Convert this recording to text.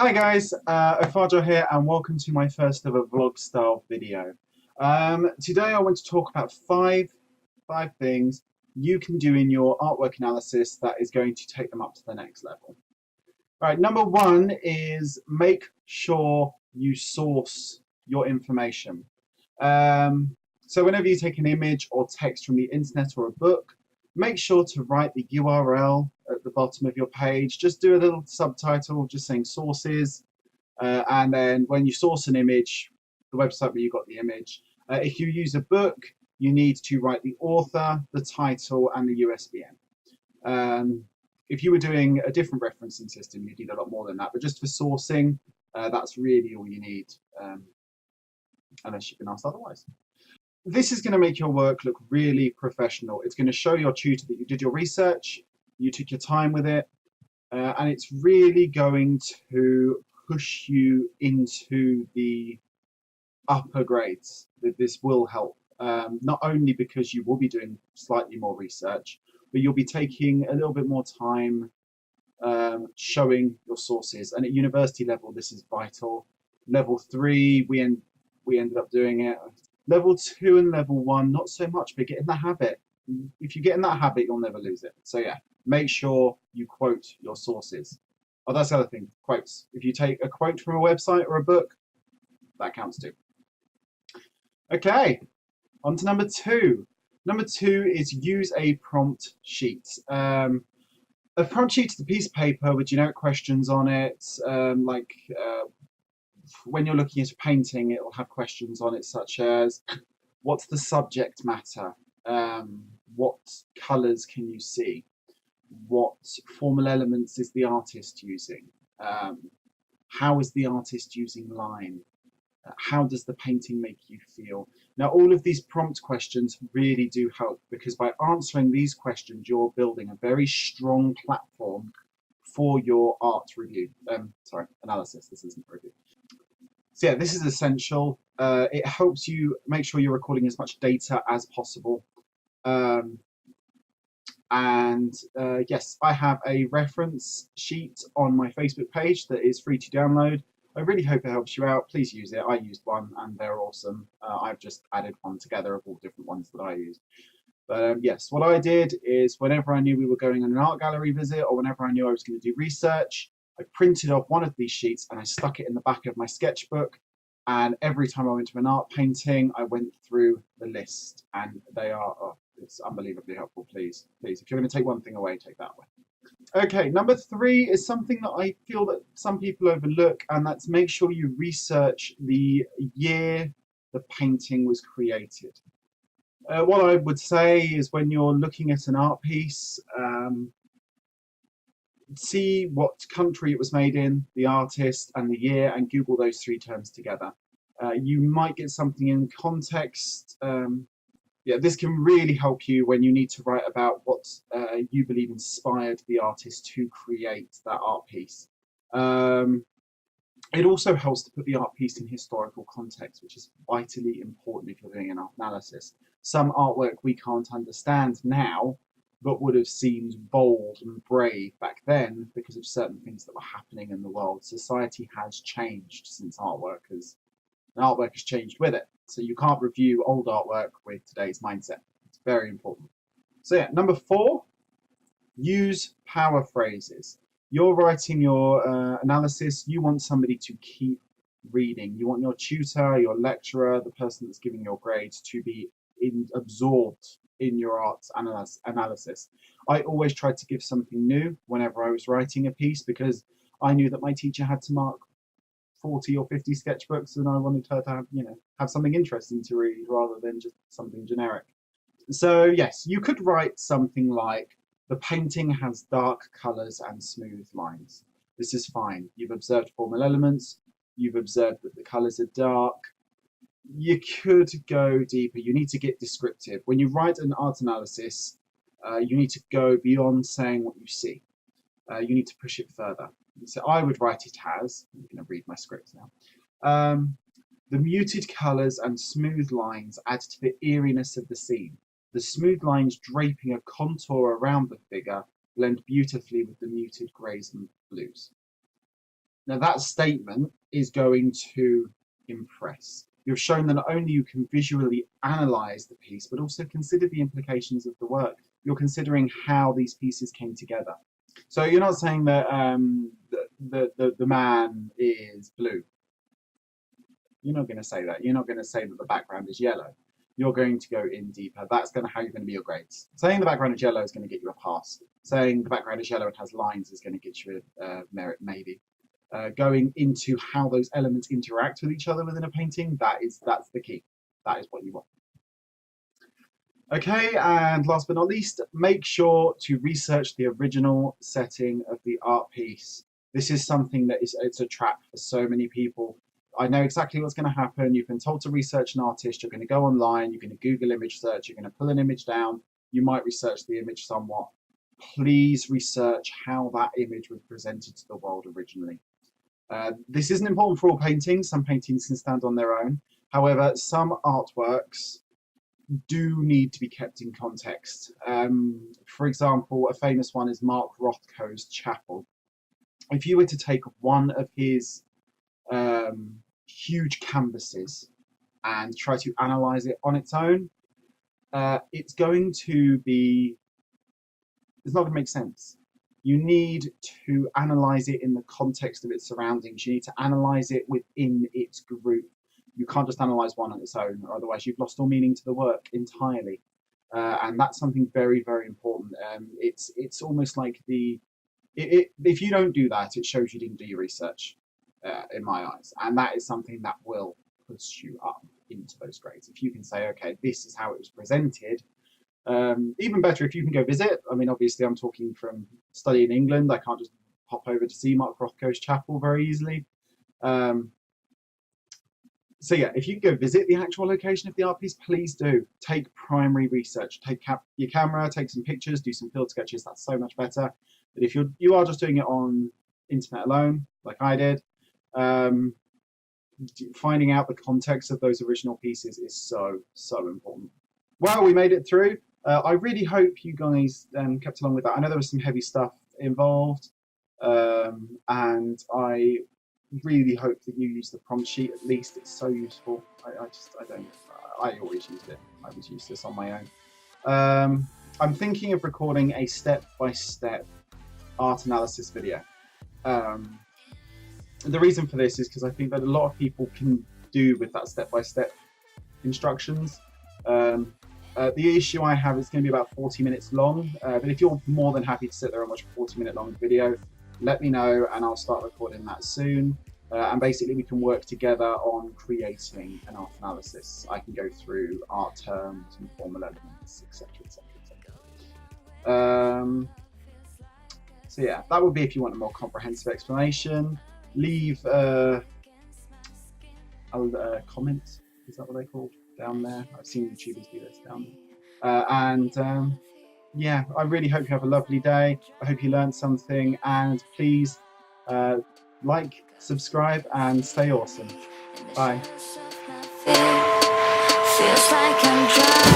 Hi guys, Ofajo here and welcome to my first ever vlog style video. Today I want to talk about five things you can do in your artwork analysis that is going to take them up to the next level. Right, number one is make sure you source your information. So whenever you take an image or text from the internet or a book, make sure to write the URL at the bottom of your page. Just do a little subtitle just saying sources, and then when you source an image, the website where you got the image. If you use a book, you need to write the author, the title, and the USBN. If you were doing a different referencing system, you'd need a lot more than that. But just for sourcing, that's really all you need, unless you've been asked otherwise. This is going to make your work look really professional. It's going to show your tutor that you did your research, you took your time with it, and it's really going to push you into the upper grades. This will help, not only because you will be doing slightly more research, but you'll be taking a little bit more time showing your sources. And at university level, this is vital. Level 3, we ended up doing it. Level 2 and level 1, not so much, but get in the habit. If you get in that habit, you'll never lose it. So yeah, make sure you quote your sources. Oh, that's the other thing, quotes. If you take a quote from a website or a book, that counts too. Okay, on to number 2. Number 2 is use a prompt sheet. A prompt sheet is a piece of paper with generic questions on it, when you're looking at a painting, it will have questions on it such as, what's the subject matter? What colours can you see? What formal elements is the artist using? How is the artist using line? How does the painting make you feel? Now, all of these prompt questions really do help, because by answering these questions, you're building a very strong platform for your art review. Analysis. This isn't review. So yeah, this is essential. It helps you make sure you're recording as much data as possible. Yes, I have a reference sheet on my Facebook page that is free to download. I really hope it helps you out. Please use it. I used one and they're awesome. I've just added one together of all different ones that I use. But yes, what I did is whenever I knew we were going on an art gallery visit or whenever I knew I was going to do research, I printed off one of these sheets and I stuck it in the back of my sketchbook. And every time I went to an art painting, I went through the list, and they are, it's unbelievably helpful. Please, if you're going to take one thing away, take that away. Okay, number 3 is something that I feel that some people overlook, and that's make sure you research the year the painting was created. What I would say is when you're looking at an art piece, see what country it was made in, the artist, and the year, and Google those 3 terms together. You might get something in context. Yeah, this can really help you when you need to write about what you believe inspired the artist to create that art piece. It also helps to put the art piece in historical context, which is vitally important if you're doing an art analysis. Some artwork we can't understand now, but would have seemed bold and brave back then because of certain things that were happening in the world. Society has changed since artwork has changed with it. So you can't review old artwork with today's mindset. It's very important. So yeah, number 4, use power phrases. You're writing your analysis, you want somebody to keep reading. You want your tutor, your lecturer, the person that's giving your grades to be absorbed in your art analysis. I always tried to give something new whenever I was writing a piece, because I knew that my teacher had to mark 40 or 50 sketchbooks, and I wanted her to have something interesting to read rather than just something generic. So yes, you could write something like, the painting has dark colours and smooth lines. This is fine. You've observed formal elements. You've observed that the colours are dark. You could go deeper. You need to get descriptive. When you write an art analysis, you need to go beyond saying what you see. You need to push it further. So I would write it as, I'm going to read my script now. The muted colours and smooth lines add to the eeriness of the scene. The smooth lines draping a contour around the figure blend beautifully with the muted greys and blues. Now that statement is going to impress. You've shown that not only you can visually analyze the piece, but also consider the implications of the work. You're considering how these pieces came together. So you're not saying that the man is blue. You're not going to say that. You're not going to say that the background is yellow. You're going to go in deeper. That's how you're going to be your grades. Saying the background is yellow is going to get you a pass. Saying the background is yellow and has lines is going to get you a merit, maybe. Going into how those elements interact with each other within a painting, that's the key. That is what you want. Okay, and last but not least, make sure to research the original setting of the art piece. This is something that it's a trap for so many people. I know exactly what's going to happen. You've been told to research an artist. You're going to go online. You're going to Google image search. You're going to pull an image down. You might research the image somewhat. Please research how that image was presented to the world originally. This isn't important for all paintings. Some paintings can stand on their own. However, some artworks do need to be kept in context. For example, a famous one is Mark Rothko's Chapel. If you were to take one of his huge canvases and try to analyze it on its own, it's not going to make sense. You need to analyze it in the context of its surroundings. You need to analyze it within its group. You can't just analyze one on its own, or otherwise you've lost all meaning to the work entirely. And that's something very, very important. It's almost like if you don't do that, it shows you didn't do your research, in my eyes. And that is something that will push you up into those grades. If you can say, okay, this is how it was presented. Even better if you can go visit. I mean, obviously I'm talking from studying in England. I can't just hop over to see Mark Rothko's Chapel very easily. So yeah, if you can go visit the actual location of the art piece, please do. Take primary research. Take your camera, take some pictures, do some field sketches. That's so much better. But if you are just doing it on internet alone, like I did, finding out the context of those original pieces is so important. Well, we made it through. I really hope you guys kept along with that. I know there was some heavy stuff involved, and I really hope that you use the prompt sheet at least. It's so useful. I always used it. I was used this on my own. I'm thinking of recording a step-by-step art analysis video. The reason for this is because I think that a lot of people can do with that step-by-step instructions. The issue I have is going to be about 40 minutes long, but if you're more than happy to sit there and watch a 40-minute long video, let me know and I'll start recording that soon. And basically we can work together on creating an art analysis. I can go through art terms and formal elements, etc, etc, etc. So yeah, that would be if you want a more comprehensive explanation. Leave a comment, is that what they're called? Down there. I've seen YouTubers do this down there. Yeah, I really hope you have a lovely day. I hope you learned something, and please like, subscribe, and stay awesome. Bye. Feels like I'm drowning.